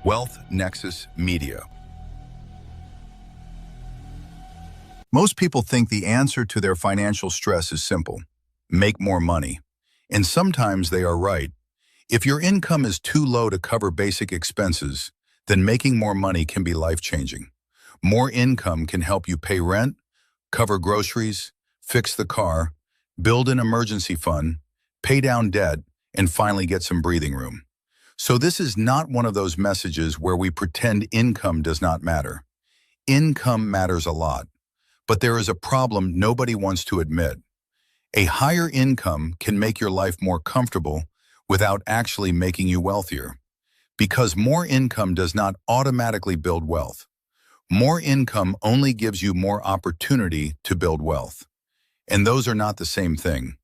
Wealth Nexus Media. Most people think the answer to their financial stress is simple: make more money. And sometimes they are right. If your income is too low to cover basic expenses, then making more money can be life-changing. More income can help you pay rent, cover groceries, fix the car, build an emergency fund, pay down debt, and finally get some breathing room. So this is not one of those messages where we pretend income does not matter. Income matters a lot. But there is a problem nobody wants to admit. A higher income can make your life more comfortable without actually making you wealthier. Because more income does not automatically build wealth. More income only gives you more opportunity to build wealth. And those are not the same thing.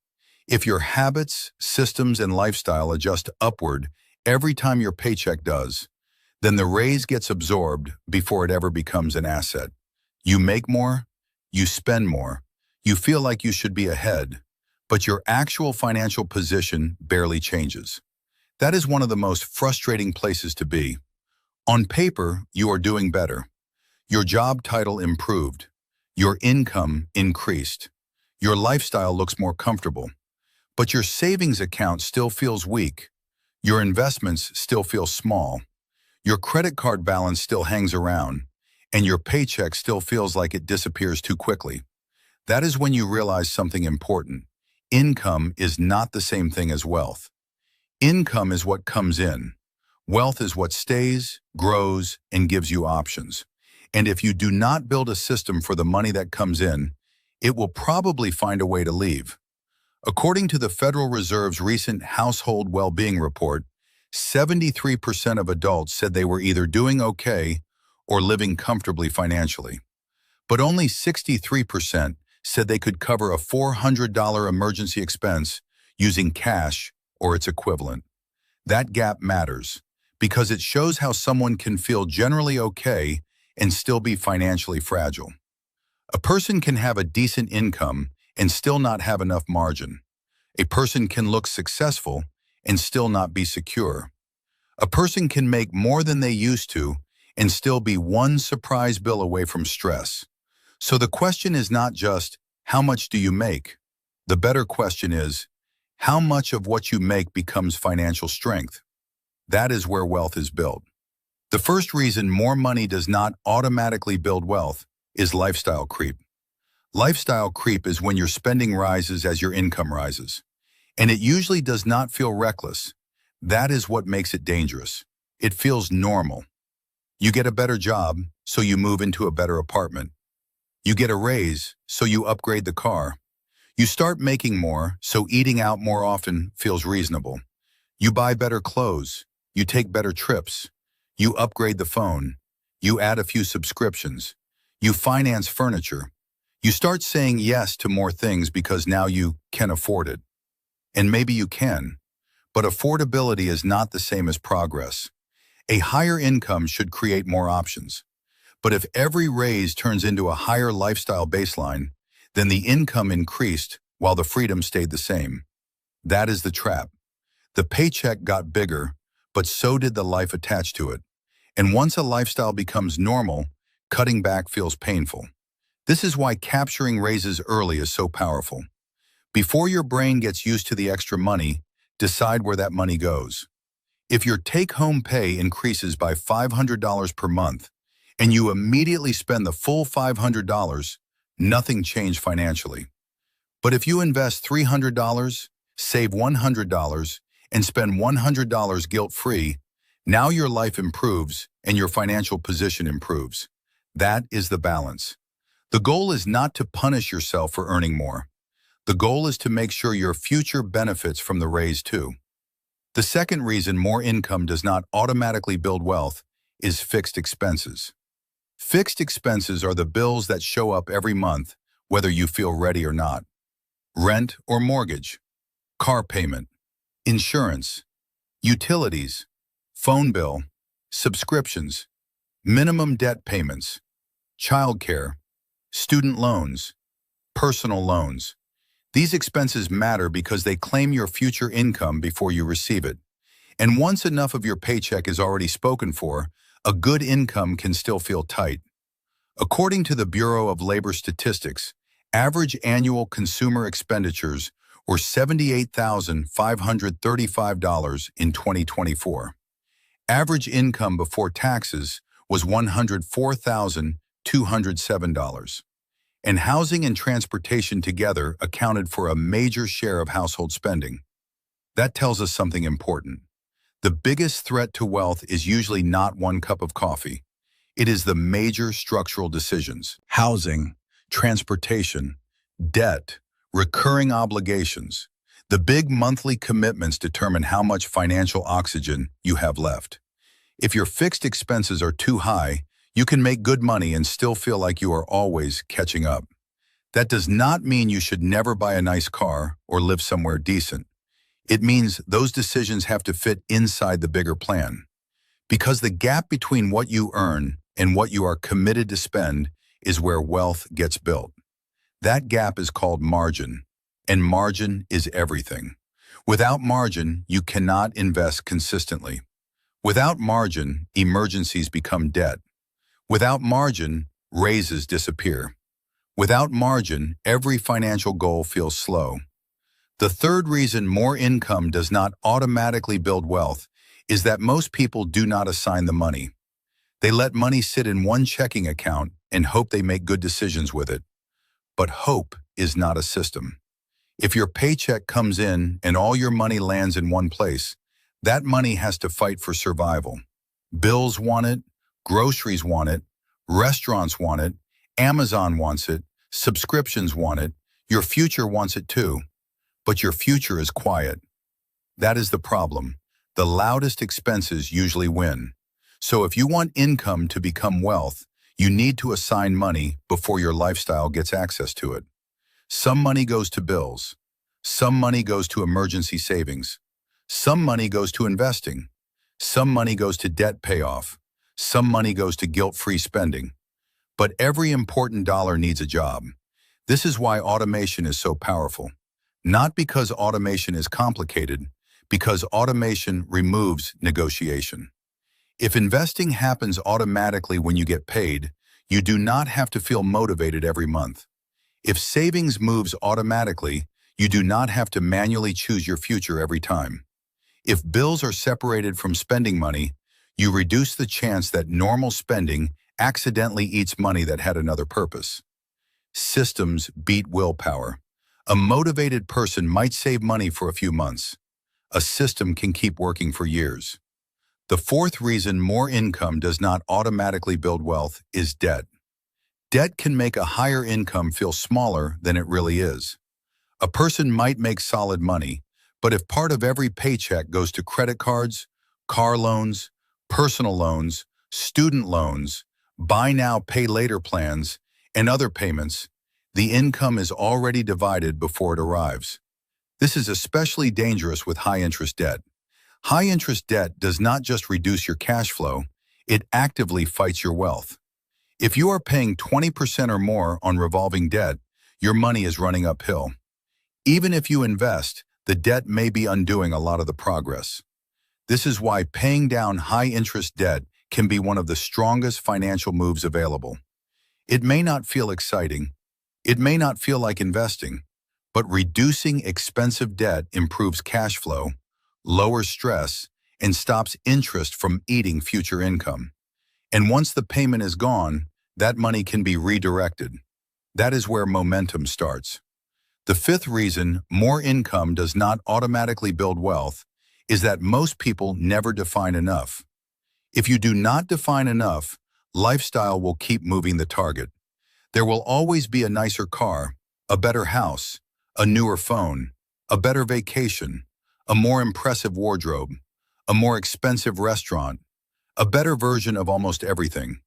If your habits, systems, and lifestyle adjust upward every time your paycheck does, then the raise gets absorbed before it ever becomes an asset. You make more, you spend more, you feel like you should be ahead, but your actual financial position barely changes. That is one of the most frustrating places to be. On paper, you are doing better. Your job title improved. Your income increased. Your lifestyle looks more comfortable. But your savings account still feels weak. Your investments still feel small. Your credit card balance still hangs around, and your paycheck still feels like it disappears too quickly. That is when you realize something important. Income is not the same thing as wealth. Income is what comes in. Wealth is what stays, grows, and gives you options. And if you do not build a system for the money that comes in, it will probably find a way to leave. According to the Federal Reserve's recent Household Well-Being Report, 73% of adults said they were either doing okay or living comfortably financially. But only 63% said they could cover a $400 emergency expense using cash or its equivalent. That gap matters because it shows how someone can feel generally okay and still be financially fragile. A person can have a decent income and still not have enough margin. A person can look successful and still not be secure. A person can make more than they used to and still be one surprise bill away from stress. So the question is not just, how much do you make? The better question is, how much of what you make becomes financial strength? That is where wealth is built. The first reason more money does not automatically build wealth is lifestyle creep. Lifestyle creep is when your spending rises as your income rises. And it usually does not feel reckless. That is what makes it dangerous. It feels normal. You get a better job, so you move into a better apartment. You get a raise, so you upgrade the car. You start making more, so eating out more often feels reasonable. You buy better clothes. You take better trips. You upgrade the phone. You add a few subscriptions. You finance furniture. You start saying yes to more things because now you can afford it. And maybe you can, but affordability is not the same as progress. A higher income should create more options. But if every raise turns into a higher lifestyle baseline, then the income increased while the freedom stayed the same. That is the trap. The paycheck got bigger, but so did the life attached to it. And once a lifestyle becomes normal, cutting back feels painful. This is why capturing raises early is so powerful. Before your brain gets used to the extra money, decide where that money goes. If your take-home pay increases by $500 per month, and you immediately spend the full $500, nothing changed financially. But if you invest $300, save $100, and spend $100 guilt-free, now your life improves and your financial position improves. That is the balance. The goal is not to punish yourself for earning more. The goal is to make sure your future benefits from the raise too. The second reason more income does not automatically build wealth is fixed expenses. Fixed expenses are the bills that show up every month, whether you feel ready or not. Rent or mortgage, car payment, insurance, utilities, phone bill, subscriptions, minimum debt payments, childcare, student loans, personal loans. These expenses matter because they claim your future income before you receive it. And once enough of your paycheck is already spoken for, a good income can still feel tight. According to the Bureau of Labor Statistics, average annual consumer expenditures were $78,535 in 2024. Average income before taxes was $104,207. And housing and transportation together accounted for a major share of household spending. That tells us something important. The biggest threat to wealth is usually not one cup of coffee. It is the major structural decisions: housing, transportation, debt, recurring obligations. The big monthly commitments determine how much financial oxygen you have left. If your fixed expenses are too high, you can make good money and still feel like you are always catching up. That does not mean you should never buy a nice car or live somewhere decent. It means those decisions have to fit inside the bigger plan. Because the gap between what you earn and what you are committed to spend is where wealth gets built. That gap is called margin, and margin is everything. Without margin, you cannot invest consistently. Without margin, emergencies become debt. Without margin, raises disappear. Without margin, every financial goal feels slow. The third reason more income does not automatically build wealth is that most people do not assign the money. They let money sit in one checking account and hope they make good decisions with it. But hope is not a system. If your paycheck comes in and all your money lands in one place, that money has to fight for survival. Bills want it, groceries want it, restaurants want it, Amazon wants it, subscriptions want it, your future wants it too. But your future is quiet. That is the problem. The loudest expenses usually win. So if you want income to become wealth, you need to assign money before your lifestyle gets access to it. Some money goes to bills. Some money goes to emergency savings. Some money goes to investing. Some money goes to debt payoff. Some money goes to guilt-free spending. But every important dollar needs a job. This is why automation is so powerful. Not because automation is complicated, because automation removes negotiation. If investing happens automatically when you get paid, you do not have to feel motivated every month. If savings moves automatically, you do not have to manually choose your future every time. If bills are separated from spending money, you reduce the chance that normal spending accidentally eats money that had another purpose. Systems beat willpower. A motivated person might save money for a few months. A system can keep working for years. The fourth reason more income does not automatically build wealth is debt. Debt can make a higher income feel smaller than it really is. A person might make solid money, but if part of every paycheck goes to credit cards, car loans, personal loans, student loans, buy now, pay later plans, and other payments, the income is already divided before it arrives. This is especially dangerous with high-interest debt. High-interest debt does not just reduce your cash flow, it actively fights your wealth. If you are paying 20% or more on revolving debt, your money is running uphill. Even if you invest, the debt may be undoing a lot of the progress. This is why paying down high-interest debt can be one of the strongest financial moves available. It may not feel exciting. It may not feel like investing, but reducing expensive debt improves cash flow, lowers stress, and stops interest from eating future income. And once the payment is gone, that money can be redirected. That is where momentum starts. The fifth reason more income does not automatically build wealth is that most people never define enough. If you do not define enough, lifestyle will keep moving the target. There will always be a nicer car, a better house, a newer phone, a better vacation, a more impressive wardrobe, a more expensive restaurant, a better version of almost everything.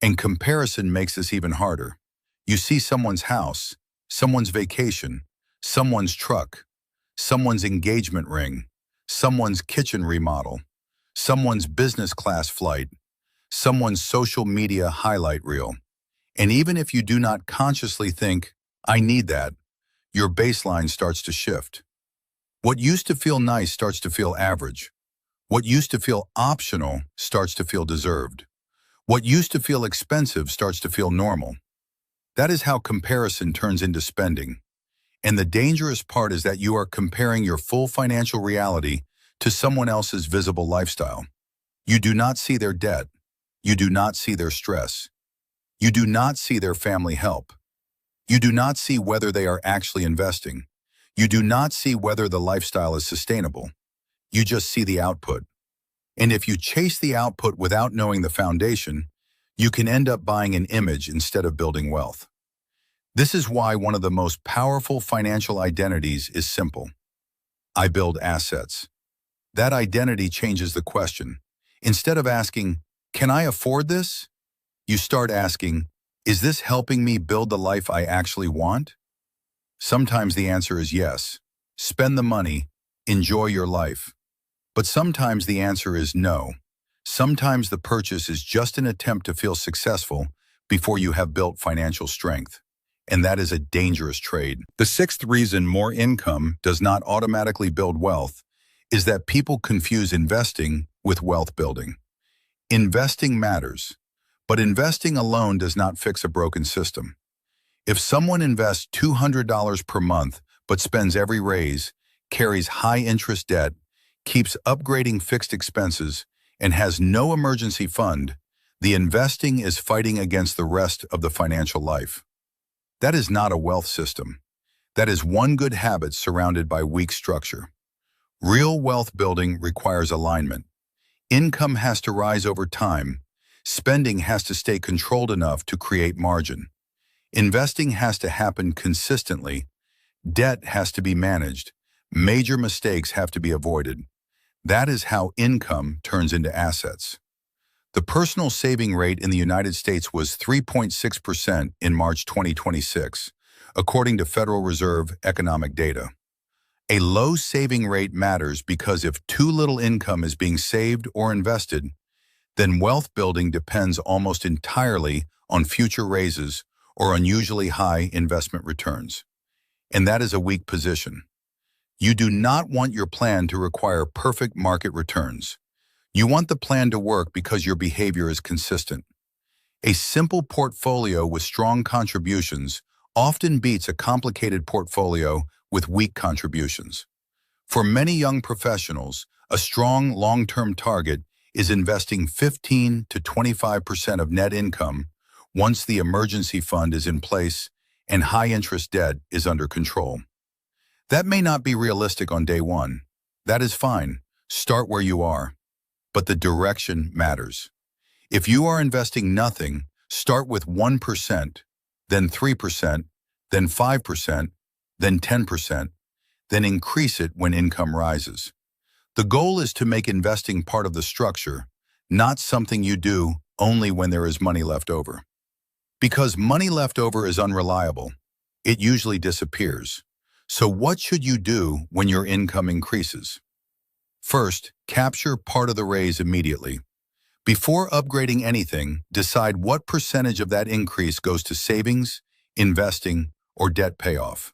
And comparison makes this even harder. You see someone's house, someone's vacation, someone's truck, someone's engagement ring, someone's kitchen remodel, someone's business class flight, someone's social media highlight reel. And even if you do not consciously think, I need that, your baseline starts to shift. What used to feel nice starts to feel average. What used to feel optional starts to feel deserved. What used to feel expensive starts to feel normal. That is how comparison turns into spending. And the dangerous part is that you are comparing your full financial reality to someone else's visible lifestyle. You do not see their debt. You do not see their stress. You do not see their family help. You do not see whether they are actually investing. You do not see whether the lifestyle is sustainable. You just see the output. And if you chase the output without knowing the foundation, you can end up buying an image instead of building wealth. This is why one of the most powerful financial identities is simple. I build assets. That identity changes the question. Instead of asking, can I afford this? You start asking, is this helping me build the life I actually want? Sometimes the answer is yes. Spend the money, enjoy your life. But sometimes the answer is no. Sometimes the purchase is just an attempt to feel successful before you have built financial strength. And that is a dangerous trade. The sixth reason more income does not automatically build wealth is that people confuse investing with wealth building. Investing matters, but investing alone does not fix a broken system. If someone invests $200 per month but spends every raise, carries high-interest debt, keeps upgrading fixed expenses, and has no emergency fund, the investing is fighting against the rest of the financial life. That is not a wealth system. That is one good habit surrounded by weak structure. Real wealth building requires alignment. Income has to rise over time. Spending has to stay controlled enough to create margin. Investing has to happen consistently. Debt has to be managed. Major mistakes have to be avoided. That is how income turns into assets. The personal saving rate in the United States was 3.6% in March 2026, according to Federal Reserve economic data. A low saving rate matters because if too little income is being saved or invested, then wealth building depends almost entirely on future raises or unusually high investment returns. And that is a weak position. You do not want your plan to require perfect market returns. You want the plan to work because your behavior is consistent. A simple portfolio with strong contributions often beats a complicated portfolio with weak contributions. For many young professionals, a strong long-term target is investing 15 to 25% of net income once the emergency fund is in place and high-interest debt is under control. That may not be realistic on day one. That is fine. Start where you are. But the direction matters. If you are investing nothing, start with 1%, then 3%, then 5%, then 10%, then increase it when income rises. The goal is to make investing part of the structure, not something you do only when there is money left over. Because money left over is unreliable. It usually disappears. So what should you do when your income increases? First, capture part of the raise immediately. Before upgrading anything, decide what percentage of that increase goes to savings, investing, or debt payoff.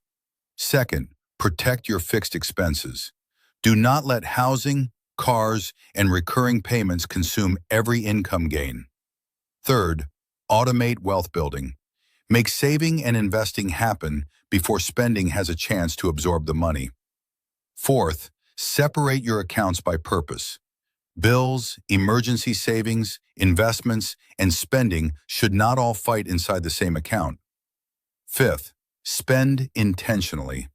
Second, protect your fixed expenses. Do not let housing, cars, and recurring payments consume every income gain. Third, automate wealth building. Make saving and investing happen before spending has a chance to absorb the money. Fourth, separate your accounts by purpose. Bills, emergency savings, investments, and spending should not all fight inside the same account. Fifth, spend intentionally.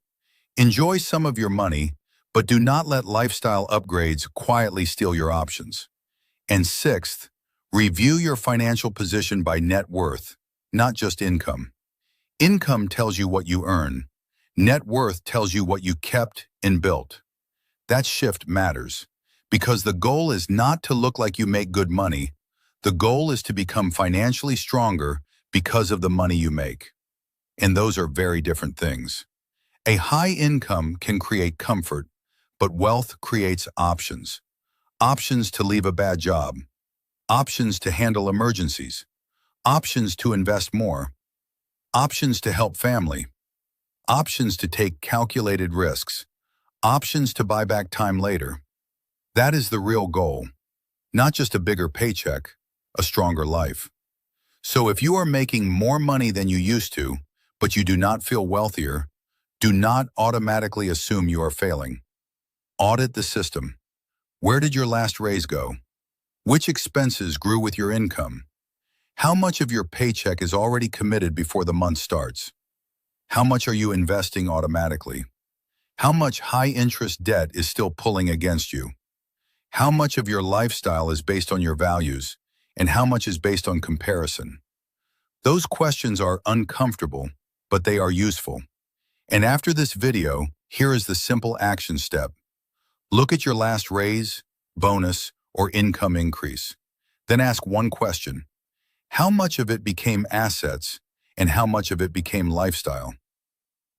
Enjoy some of your money, but do not let lifestyle upgrades quietly steal your options. And sixth, review your financial position by net worth, not just income. Income tells you what you earn. Net worth tells you what you kept and built. That shift matters, because the goal is not to look like you make good money. The goal is to become financially stronger because of the money you make. And those are very different things. A high income can create comfort, but wealth creates options. Options to leave a bad job. Options to handle emergencies. Options to invest more. Options to help family. Options to take calculated risks. Options to buy back time later. That is the real goal, not just a bigger paycheck, a stronger life. So if you are making more money than you used to, but you do not feel wealthier, do not automatically assume you are failing. Audit the system. Where did your last raise go? Which expenses grew with your income? How much of your paycheck is already committed before the month starts? How much are you investing automatically? How much high-interest debt is still pulling against you? How much of your lifestyle is based on your values, and how much is based on comparison? Those questions are uncomfortable, but they are useful. And after this video, here is the simple action step. Look at your last raise, bonus, or income increase. Then ask one question. How much of it became assets, and how much of it became lifestyle?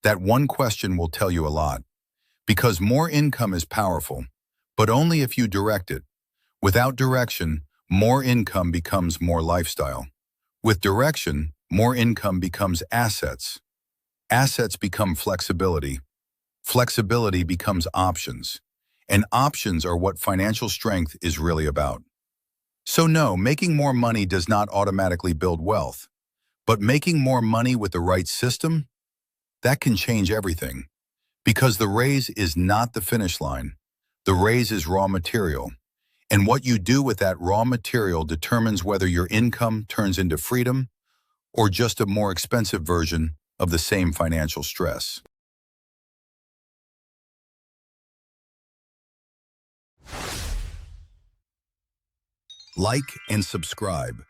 That one question will tell you a lot, because more income is powerful, but only if you direct it. Without direction, more income becomes more lifestyle. With direction, more income becomes assets. Assets become flexibility. Flexibility becomes options. And options are what financial strength is really about. So no, making more money does not automatically build wealth. But making more money with the right system, that can change everything. Because the raise is not the finish line. The raise is raw material. And what you do with that raw material determines whether your income turns into freedom or just a more expensive version of the same financial stress. Like and subscribe.